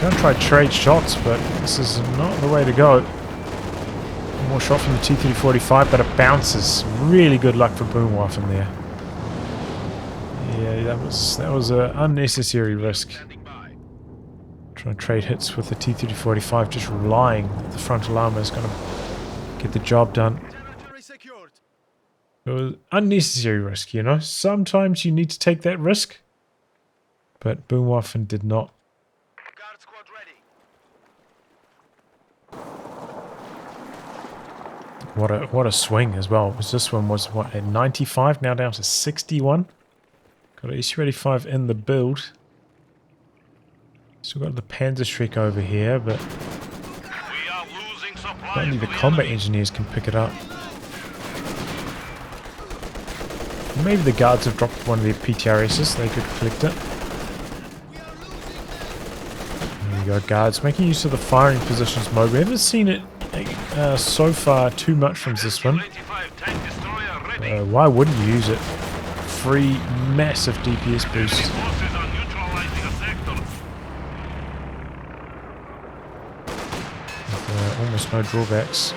Going to try trade shots, but this is not the way to go. One more shot from the T-30-45, but it bounces. Really good luck for Boomerwaffen there. Yeah, that was an unnecessary risk. Trying to trade hits with the T-30-45, just relying that the frontal armor is going to get the job done. It was unnecessary risk, you know. Sometimes you need to take that risk, but Boomerwaffen did not. What a swing as well. This one was what, at 95, now down to 61. Got an SU-85 in the build. Still got the Panzer Shrek over here, but only the combat engineers can pick it up. Maybe the guards have dropped one of their PTRSs, they could collect it. There you go, guards, making use of the firing positions mode. We haven't seen it so far too much from Zyswen. Why wouldn't you use it? Free massive DPS boost. Almost no drawbacks.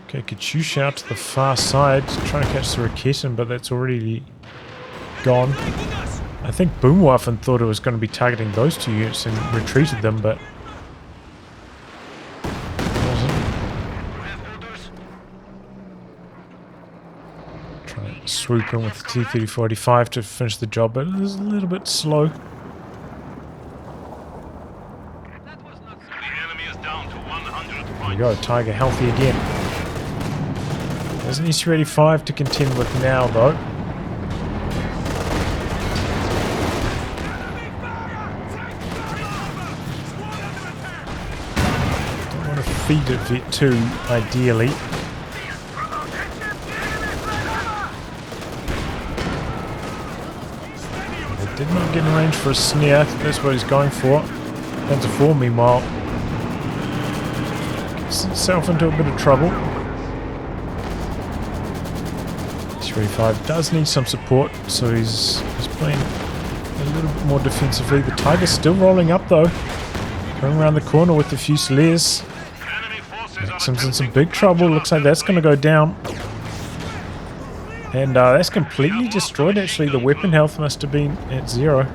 Okay, Katyusha out to the far side, trying to catch the Raketin, but that's already gone. I think Boomerwaffen thought it was going to be targeting those two units and retreated them, but swoop in with the T-30-45 to finish the job, but it was a little bit slow. There we go, Tiger healthy again. There's an SU-85 to contend with now, though. Don't want to feed it bit too, ideally. Did not get in range for a snare. That's what he's going for. Panzer IV, meanwhile, gets himself into a bit of trouble. SU-85 does need some support, so he's playing a little bit more defensively. The Tiger's still rolling up, though. Going around the corner with the Fusiliers. Maxim's in some big trouble. Looks like that's going to go down. And that's completely destroyed actually. The weapon health must have been at 0.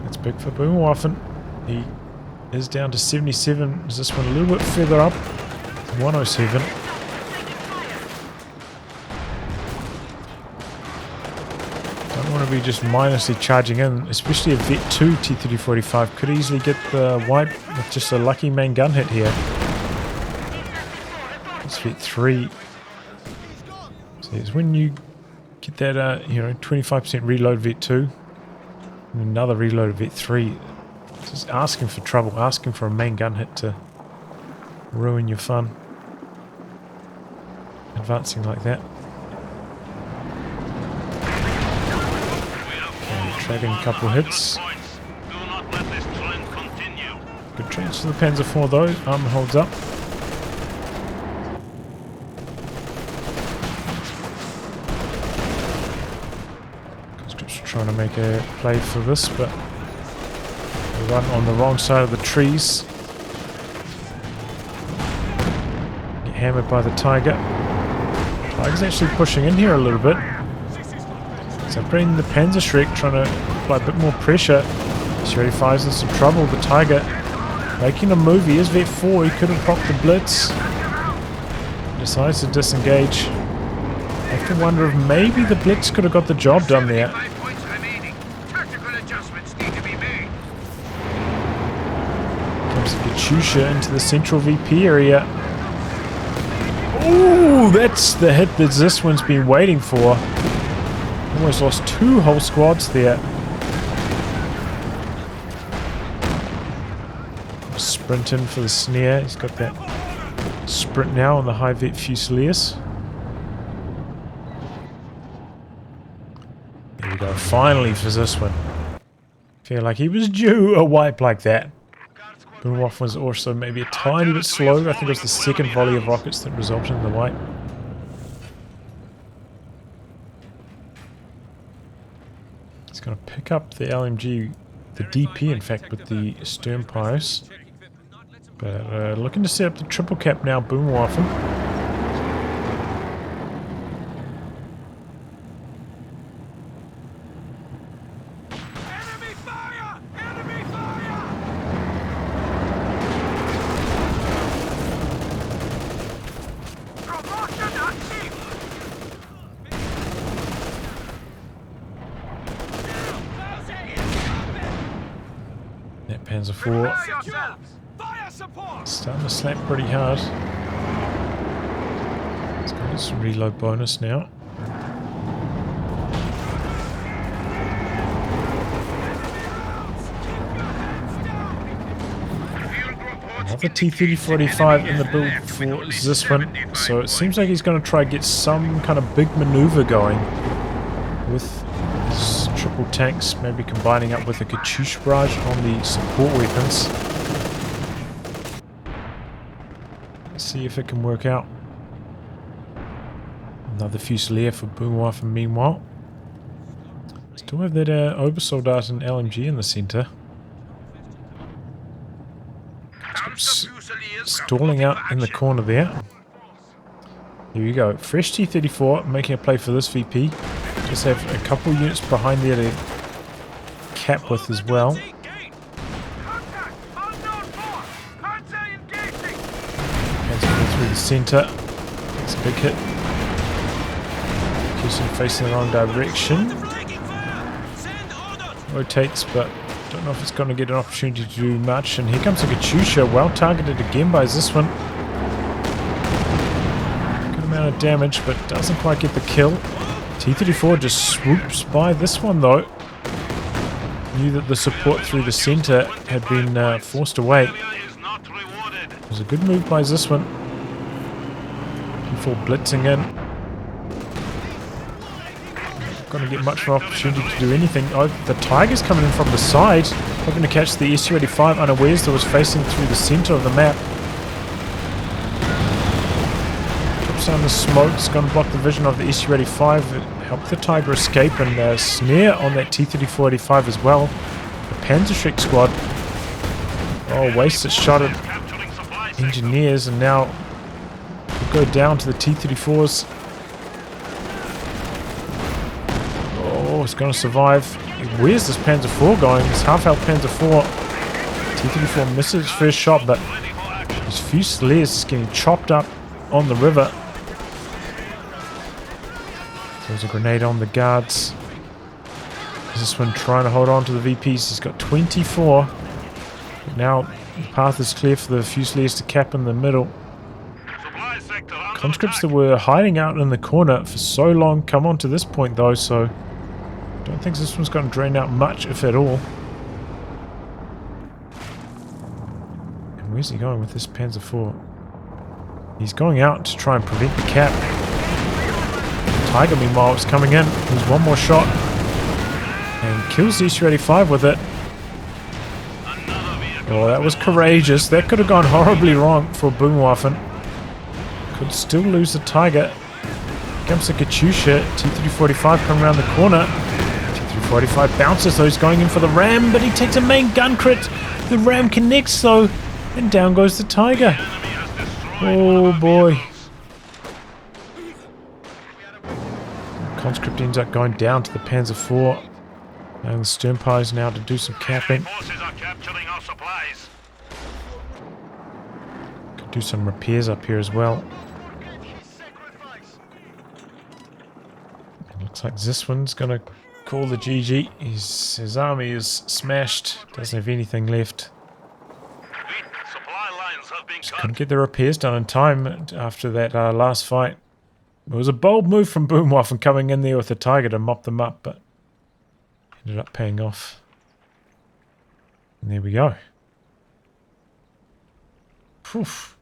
That's big for Boomerwaffen. He is down to 77. Is this one a little bit further up? 107. Don't want to be just mindlessly charging in, especially a Vet 2 T-3045 could easily get the wipe with just a lucky main gun hit here. It's Vet 3. So it's when you get that, you know, 25% reload Vet 2 and another reload of Vet 3, just asking for trouble, asking for a main gun hit to ruin your fun. Advancing like that. Dragging a couple hits. Good trades to the Panzer IV though. Armor holds up. Conscripts are trying to make a play for this, but they run on the wrong side of the trees. Get hammered by the Tiger. Tiger's actually pushing in here a little bit. So bringing the Panzerschreck, trying to apply a bit more pressure. T-35's in some trouble. The Tiger making a move. He is Vet 4. He could have popped the Blitz. Decides to disengage. I have to wonder if maybe the Blitz could have got the job done there. Comes Katyusha into the central VP area. Ooh, that's the hit that Zyswen's been waiting for. Almost lost 2 whole squads there. Sprint in for the snare. He's got that sprint now on the high vet Fusiliers. There we go. Finally for Zyswen. Feel like he was due a wipe like that. Boomerwaffen was also maybe a tiny bit slow. I think it was the second volley of rockets that resulted in the wipe. It's going to pick up the LMG, the DP in fact, with the stern pious. But looking to set up the triple cap now, Boomerwaffen. That Panzer IV starting to slap pretty hard. It's got its reload bonus now. Another T-3045 in the build for Zyswen, so it seems like he's going to try to get some kind of big maneuver going with his triple tanks, maybe combining up with a Katyusha barrage on the support weapons. Let's see if it can work out. Another Fusilier for Boomerwaffen meanwhile. Still have that Obersoldat and LMG in the center. Stalling out in the corner there. Here we go. Fresh T-34 making a play for this VP. Just have a couple units behind there to cap with as well. Through the center. It's a big hit. Keeps him facing the wrong direction. Rotates, but don't know if it's going to get an opportunity to do much. And here comes a Katyusha, well targeted again by Zyswen. Good amount of damage, but doesn't quite get the kill. T-34 just swoops by this one though. Knew that the support through the center had been forced away. It was a good move by Zyswen. Before blitzing in. Going to get much more opportunity to do anything. Oh, the Tiger's coming in from the side, hoping to catch the SU-85 unawares that was facing through the center of the map. Drops down the smoke, it's going to block the vision of the SU-85, help the Tiger escape, and snare on that T-34-85 as well. The Panzerschreck squad. Oh, wasted shot at engineers, and now we'll go down to the T-34s. is going to survive. Where's this Panzer IV going? This half-health Panzer IV. T-34 misses his first shot, but his Fusiliers is getting chopped up on the river. Throws a grenade on the guards. This one trying to hold on to the VPs. He's got 24. But now the path is clear for the Fusiliers to cap in the middle.
Supply sector under
Conscripts that
attack.
were hiding out in the corner for so long come on to this point though, so don't think this one's going to drain out much, if at all. And where's he going with this Panzer IV? He's going out to try and prevent the cap. Tiger, meanwhile, is coming in. There's one more shot. And kills the SU-85 with it.
Another vehicle.
Oh, that was courageous. That could have gone horribly wrong for Boomerwaffen. Could still lose the Tiger. Comes the Katyusha. T-345 coming around the corner. T-345 bounces though. He's going in for the ram, but he takes a main gun crit. The ram connects though. And down goes the Tiger.
Enemy has destroyed one
Oh
of our
boy.
vehicles.
Conscript ends up going down to the Panzer IV. And the Sternpires now to do some capping.
Forces are capturing our supplies.
Could do some repairs up here as well. It looks like this one's gonna call the GG. His army is smashed. Doesn't have anything left.
Supply lines have been cut.
Couldn't get the repairs done in time after that last fight. It was a bold move from Boomerwaffen coming in there with the Tiger to mop them up, but ended up paying off. And there we go. Poof.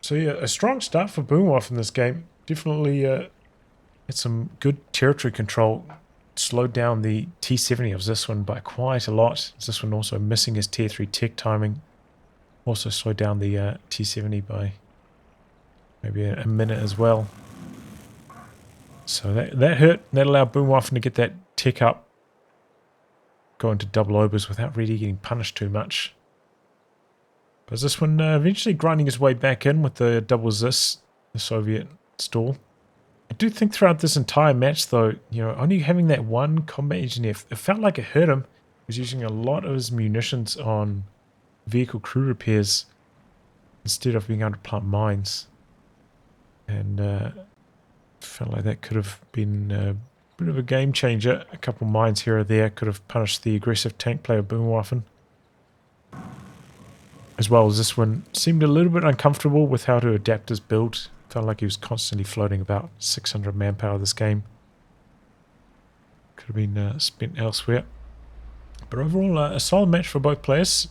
So yeah, a strong start for Boomerwaffen in this game. Definitely had some good territory control. Slowed down the T-70 of this one by quite a lot. This one also missing his Tier 3 tech timing. Also slowed down the T-70 by maybe a minute as well. So that hurt. That allowed Boomerwaffen to get that tech up. Go into double overs without really getting punished too much. But this one eventually grinding his way back in with the double Zys, the Soviet stall. I do think throughout this entire match though, you know, only having that one combat engineer, it felt like it hurt him. He was using a lot of his munitions on vehicle crew repairs instead of being able to plant mines. And felt like that could have been a bit of a game changer. A couple mines here or there could have punished the aggressive tank player Boomerwaffen. As well as this one seemed a little bit uncomfortable with how to adapt his build. Felt like he was constantly floating about 600 manpower this game. Could have been spent elsewhere. But overall, a solid match for both players.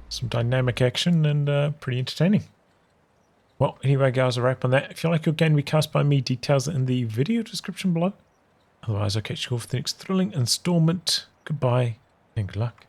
Some dynamic action and pretty entertaining. Well, anyway, guys, a wrap on that. If you like your game recast by me, details are in the video description below. Otherwise, I'll catch you all for the next thrilling installment. Goodbye and good luck.